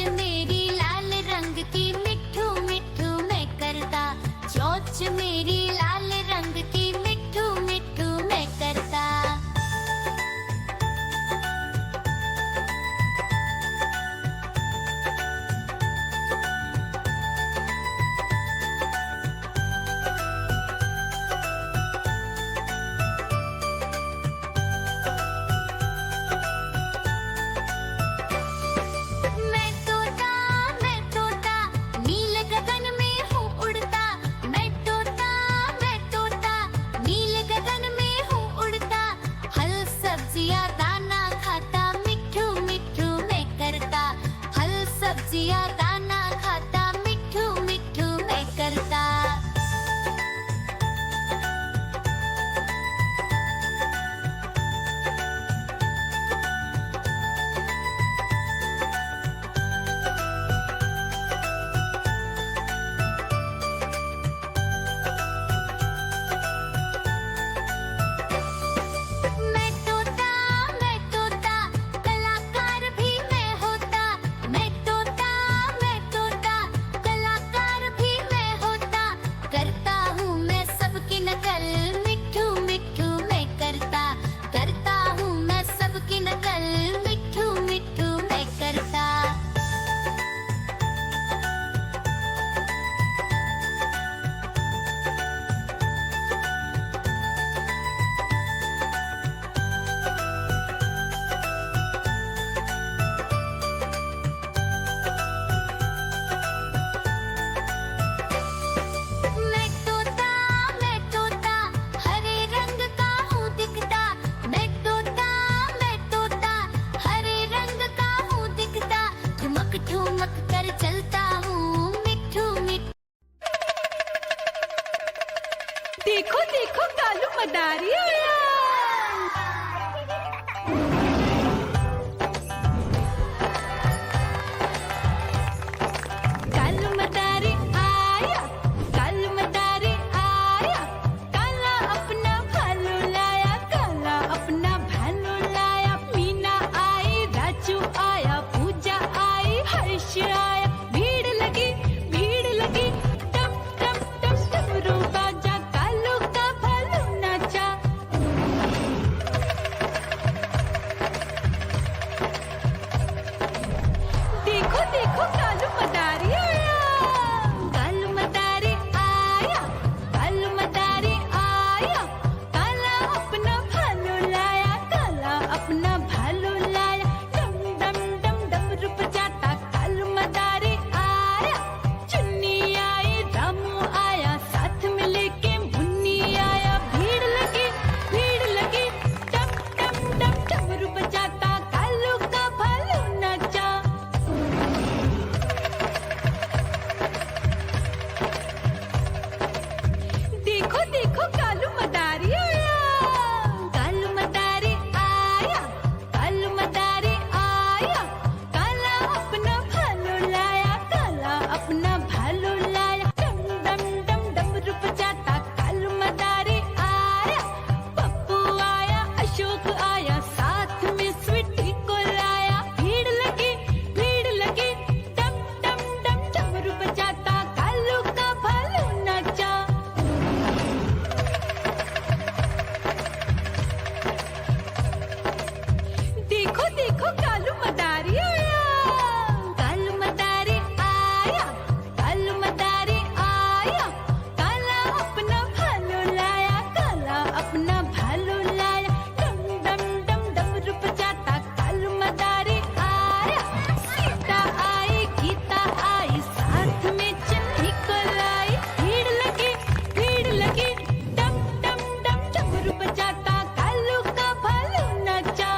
मेरी लाल रंग की मिट्ठू मिट्ठू मैं करता, चोंच मेरी लाल रंग की मिट्ठू मिट्ठू मैं करता। मैं तोता नील गगन में हूँ उड़ता, मैं तोता नील गगन में हूँ उड़ता। हल सब्जियाँ दाना खाता, मिट्ठू मिट्ठू मैं करता, हल सब्जियाँ दाना खाता, मिट्ठू मिट्ठू मैं करता। मैं तोता कलाकार भी मैं होता, मैं तोता कलाकार भी मैं होता। करता हूँ मैं सबकी नकल, मिट्ठू मिट्ठू मैं करता, करता हूँ मैं सबकी नकल, मिट्ठू मिट्ठू मैं करता। मैं तोता हरे रंग का हूँ दिखता, मैं तोता हरे रंग का हूँ दिखता। ठुमक ठुमक कर चलता हूँ, मिट्ठू मिट्ठू। देखो देखो कालू मदारी आया। कालू मदारी आया, कालू मदारी आया। काला अपना भालू लाया, काला अपना भालू लाया। मीना आई, राजू आया, पूजा आई, हर्ष आया। भीड़ लगी टम टम टम डमरू बाजा, कालू का भालू नाचा। देखो देखो कालू मदारी आया, कालू मदारी आया, कालू मदारी आया। काला अपना भालू लाया, काला अपना भालू लाया। डम डम डम डमरू बजाता कालू मदारी आया। चुन्नी आई, रामू आया, साथ में लेके मुन्नी आया। भीड़ लगी टम टम डम डमरू बजाता कालू का भालू नाचा। देखो देखो कालू मदारी आया, कालू मदारी आया, कालू मदारी आया। काला अपना भालू लाया, काला अपना भालू लाया। डम डम डम डमरू बजाता कालू मदारी आया। पप्पू आया, अशोक आया, साथ में स्वीटी को लाया। भीड़ लगी टम टम डम डमरू बजाता कालू का भालू नाचा। देखो देखो कालू मदारी आया, कालू मदारी आया, कालू मदारी आया। काला अपना भालू लाया, काला अपना भालू लाया। डम डम डम डमरू बजाता कालू मदारी आया। सीता आई, गीता आई, साथ में चन्नी को लाई। भीड़ लगी टम टम डम डमरू बजाता कालू का भालू नाचा।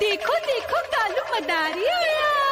देखो देखो कालू मदारी आया।